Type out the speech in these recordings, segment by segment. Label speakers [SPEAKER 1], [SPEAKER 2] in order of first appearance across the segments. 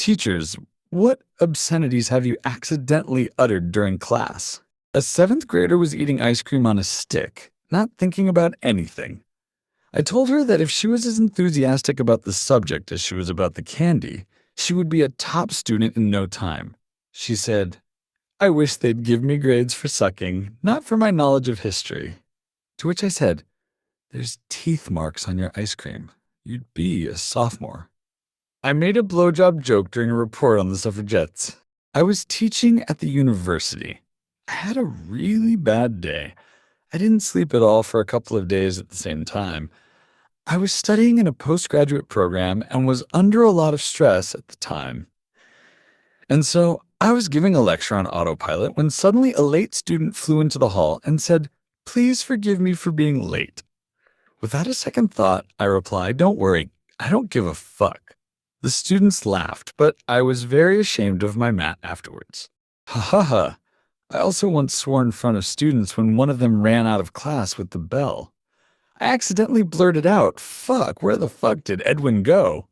[SPEAKER 1] Teachers, what obscenities have you accidentally uttered during class? A seventh grader was eating ice cream on a stick, not thinking about anything. I told her that if she was as enthusiastic about the subject as she was about the candy, she would be a top student in no time. She said, "I wish they'd give me grades for sucking, not for my knowledge of history." To which I said, "There's teeth marks on your ice cream. You'd be a sophomore." I made a blowjob joke during a report on the suffragettes. I was teaching at the university. I had a really bad day. I didn't sleep at all for a couple of days at the same time. I was studying in a postgraduate program and was under a lot of stress at the time. And so I was giving a lecture on autopilot when suddenly a late student flew into the hall and said, "Please forgive me for being late." Without a second thought, I replied, "Don't worry, I don't give a fuck." The students laughed, but I was very ashamed of my mat afterwards. Ha ha ha. I also once swore in front of students when one of them ran out of class with the bell. I accidentally blurted out, "Fuck, where the fuck did Edwin go?"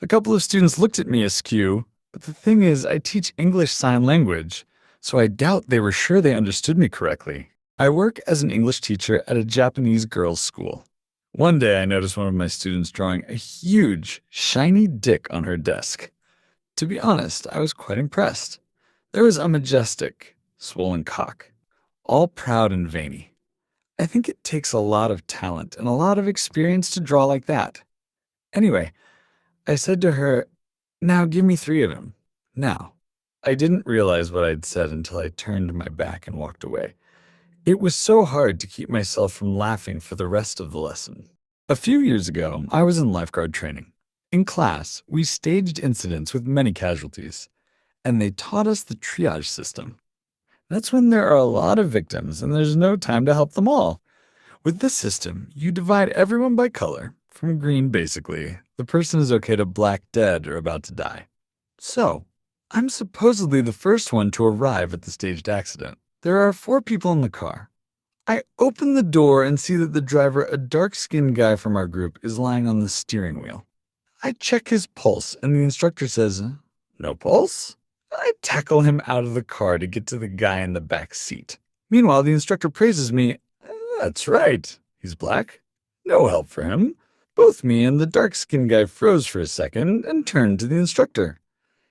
[SPEAKER 1] A couple of students looked at me askew, but the thing is, I teach English Sign Language, so I doubt they were sure they understood me correctly. I work as an English teacher at a Japanese girls' school. One day I noticed one of my students drawing a huge, shiny dick on her desk. To be honest, I was quite impressed. There was a majestic, swollen cock, all proud and veiny. I think it takes a lot of talent and a lot of experience to draw like that. Anyway, I said to her, "Now give me 3 of them. Now." I didn't realize what I'd said until I turned my back and walked away. It was so hard to keep myself from laughing for the rest of the lesson. A few years ago, I was in lifeguard training. In class, we staged incidents with many casualties, and they taught us the triage system. That's when there are a lot of victims and there's no time to help them all. With this system, you divide everyone by color, from green basically. The person is okay to black dead or about to die. So, I'm supposedly the first one to arrive at the staged accident. There are 4 people in the car. I open the door and see that the driver, a dark-skinned guy from our group, is lying on the steering wheel. I check his pulse, and the instructor says, "No pulse?" I tackle him out of the car to get to the guy in the back seat. Meanwhile, the instructor praises me. "That's right. He's black. No help for him." Both me and the dark-skinned guy froze for a second and turned to the instructor.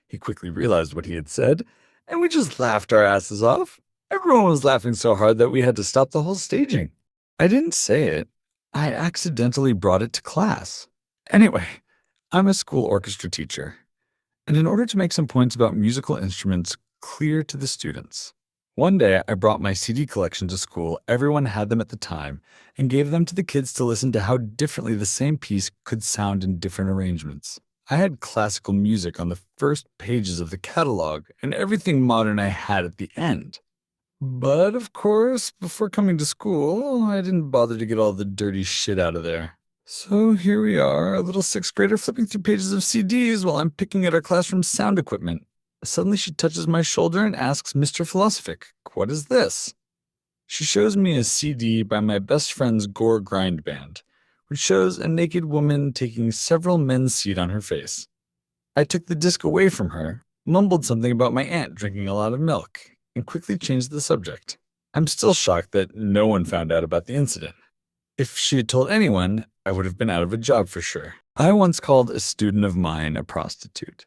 [SPEAKER 1] He quickly realized what he had said, and we just laughed our asses off. Everyone was laughing so hard that we had to stop the whole staging. I didn't say it. I accidentally brought it to class. Anyway, I'm a school orchestra teacher, and in order to make some points about musical instruments clear to the students, one day I brought my CD collection to school. Everyone had them at the time, and gave them to the kids to listen to how differently the same piece could sound in different arrangements. I had classical music on the first pages of the catalog, and everything modern I had at the end. But, of course, before coming to school, I didn't bother to get all the dirty shit out of there. So here we are, a little 6th grader flipping through pages of CDs while I'm picking at our classroom's sound equipment. Suddenly she touches my shoulder and asks Mr. Philosophic, "What is this?" She shows me a CD by my best friend's gore grind band, which shows a naked woman taking several men's seed on her face. I took the disc away from her, mumbled something about my aunt drinking a lot of milk, and quickly changed the subject. I'm still shocked that no one found out about the incident. If she had told anyone, I would have been out of a job for sure. I once called a student of mine a prostitute.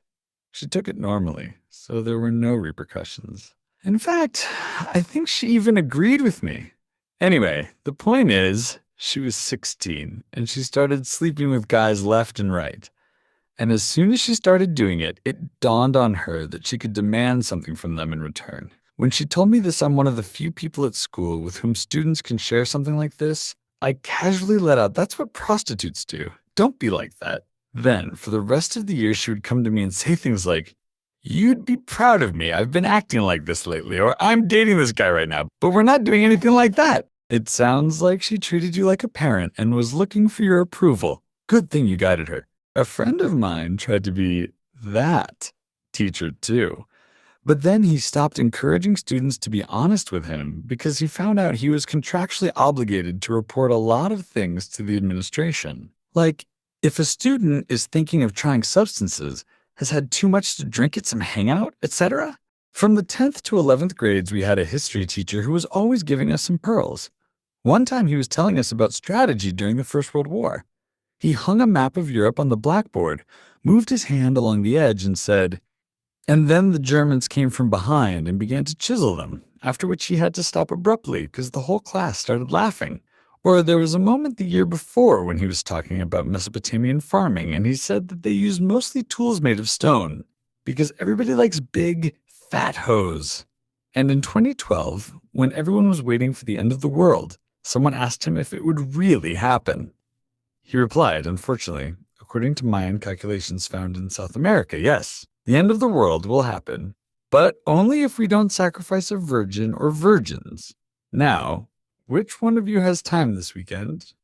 [SPEAKER 1] She took it normally, so there were no repercussions. In fact, I think she even agreed with me. Anyway, the point is, she was 16, and she started sleeping with guys left and right. And as soon as she started doing it, it dawned on her that she could demand something from them in return. When she told me this, I'm one of the few people at school with whom students can share something like this. I casually let out, "That's what prostitutes do. Don't be like that." Then, for the rest of the year, she would come to me and say things like, "You'd be proud of me. I've been acting like this lately," or "I'm dating this guy right now, but we're not doing anything like that." It sounds like she treated you like a parent and was looking for your approval. Good thing you guided her. A friend of mine tried to be that teacher too. But then he stopped encouraging students to be honest with him because he found out he was contractually obligated to report a lot of things to the administration. Like, if a student is thinking of trying substances, has had too much to drink at some hangout, etc.? From the 10th to 11th grades, we had a history teacher who was always giving us some pearls. One time he was telling us about strategy during the First World War. He hung a map of Europe on the blackboard, moved his hand along the edge, and said, "And then the Germans came from behind and began to chisel them," after which he had to stop abruptly because the whole class started laughing. Or there was a moment the year before when he was talking about Mesopotamian farming, and he said that they used mostly tools made of stone because everybody likes big, fat hoes. And in 2012, when everyone was waiting for the end of the world, someone asked him if it would really happen. He replied, unfortunately, according to Mayan calculations found in South America, yes, the end of the world will happen, but only if we don't sacrifice a virgin or virgins. Now, which one of you has time this weekend?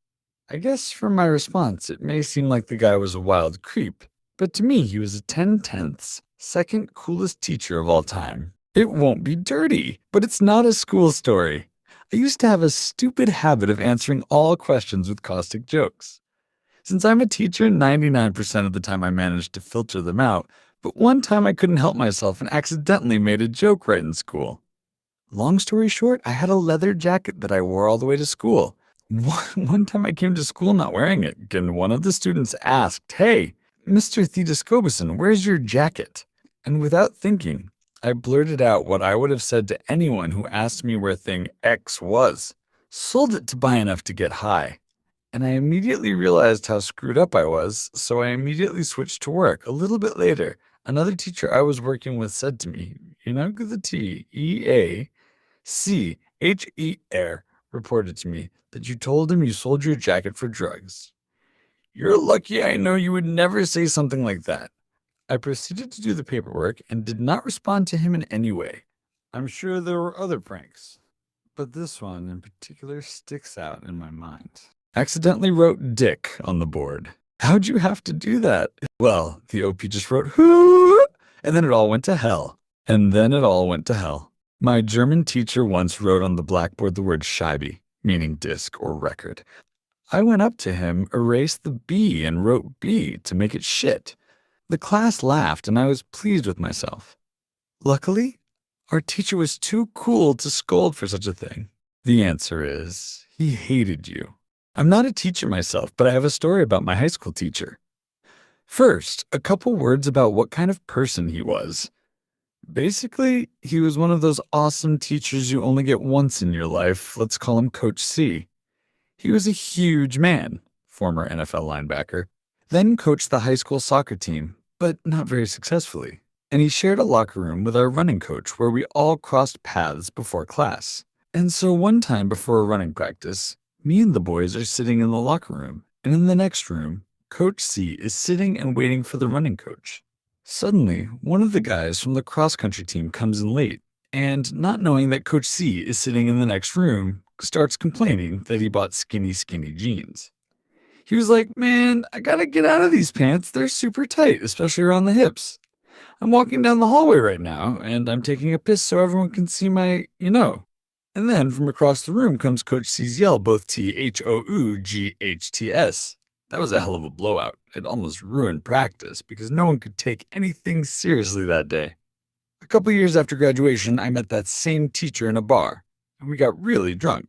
[SPEAKER 1] I guess from my response, it may seem like the guy was a wild creep, but to me, he was a 10/10ths, second coolest teacher of all time. It won't be dirty, but it's not a school story. I used to have a stupid habit of answering all questions with caustic jokes. Since I'm a teacher, 99% of the time I managed to filter them out, but one time I couldn't help myself and accidentally made a joke right in school. Long story short, I had a leather jacket that I wore all the way to school. One time I came to school not wearing it, and one of the students asked, "Hey, Mr. Thediscobison, where's your jacket?" And without thinking, I blurted out what I would have said to anyone who asked me where thing X was. Sold it to buy enough to get high. And I immediately realized how screwed up I was, so I immediately switched to work. A little bit later, another teacher I was working with said to me, the TEACHER reported to me that you told him you sold your jacket for drugs. You're lucky I know you would never say something like that. I proceeded to do the paperwork and did not respond to him in any way. I'm sure there were other pranks, but this one in particular sticks out in my mind. Accidentally wrote Dick on the board. How'd you have to do that? Well, the OP just wrote who, and then it all went to hell. My German teacher once wrote on the blackboard the word Scheibe, meaning disc or record. I went up to him, erased the B, and wrote B to make it shit. The class laughed, and I was pleased with myself. Luckily, our teacher was too cool to scold for such a thing. The answer is, he hated you. I'm not a teacher myself, but I have a story about my high school teacher. First, a couple words about what kind of person he was. Basically, he was one of those awesome teachers you only get once in your life. Let's call him Coach C. He was a huge man, former NFL linebacker, then coached the high school soccer team, but not very successfully. And he shared a locker room with our running coach where we all crossed paths before class. And so one time before a running practice, me and the boys are sitting in the locker room, and in the next room, Coach C is sitting and waiting for the running coach. Suddenly, one of the guys from the cross-country team comes in late, and not knowing that Coach C is sitting in the next room, starts complaining that he bought skinny jeans. He was like, "Man, I gotta get out of these pants. They're super tight, especially around the hips. I'm walking down the hallway right now, and I'm taking a piss so everyone can see my, And then from across the room comes Coach C's yell, both THOUGHTS. That was a hell of a blowout. It almost ruined practice because no one could take anything seriously that day. A couple years after graduation, I met that same teacher in a bar, and we got really drunk.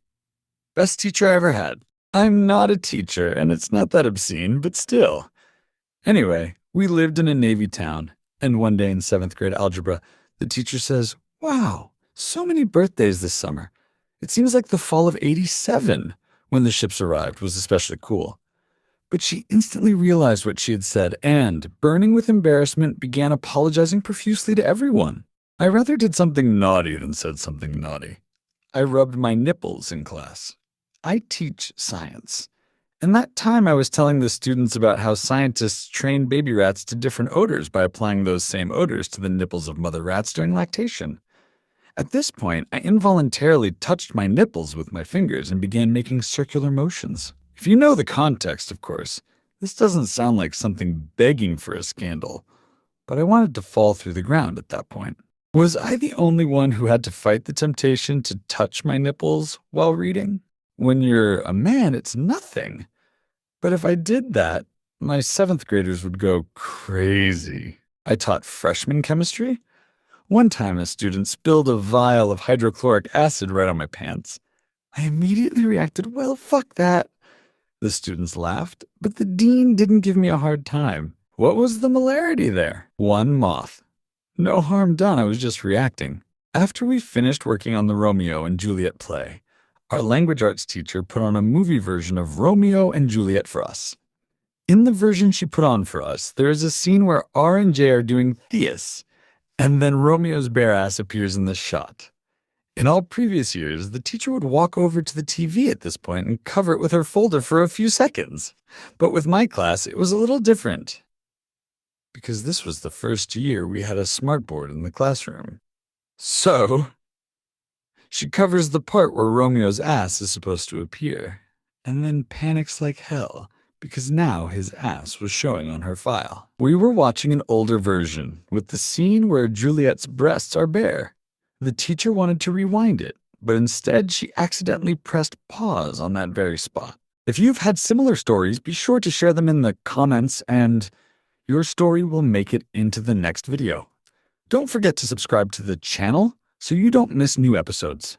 [SPEAKER 1] Best teacher I ever had. I'm not a teacher, and it's not that obscene, but still. Anyway, we lived in a Navy town, and one day in 7th grade algebra, the teacher says, "Wow, so many birthdays this summer. It seems like the fall of '87, when the ships arrived, was especially cool." But she instantly realized what she had said and, burning with embarrassment, began apologizing profusely to everyone. I rather did something naughty than said something naughty. I rubbed my nipples in class. I teach science. And that time I was telling the students about how scientists train baby rats to different odors by applying those same odors to the nipples of mother rats during lactation. At this point, I involuntarily touched my nipples with my fingers and began making circular motions. If you know the context, of course, this doesn't sound like something begging for a scandal, but I wanted to fall through the ground at that point. Was I the only one who had to fight the temptation to touch my nipples while reading? When you're a man, it's nothing. But if I did that, my 7th graders would go crazy. I taught freshman chemistry. One time, a student spilled a vial of hydrochloric acid right on my pants. I immediately reacted, well, fuck that. The students laughed, but the dean didn't give me a hard time. What was the hilarity there? One moth. No harm done, I was just reacting. After we finished working on the Romeo and Juliet play, our language arts teacher put on a movie version of Romeo and Juliet for us. In the version she put on for us, there is a scene where R and J are doing Theus, and then Romeo's bare ass appears in the shot. In all previous years, the teacher would walk over to the TV at this point and cover it with her folder for a few seconds. But with my class, it was a little different. Because this was the first year we had a smartboard in the classroom. So, she covers the part where Romeo's ass is supposed to appear, and then panics like hell, because now his ass was showing on her file. We were watching an older version, with the scene where Juliet's breasts are bare. The teacher wanted to rewind it, but instead she accidentally pressed pause on that very spot. If you've had similar stories, be sure to share them in the comments, and your story will make it into the next video. Don't forget to subscribe to the channel so you don't miss new episodes.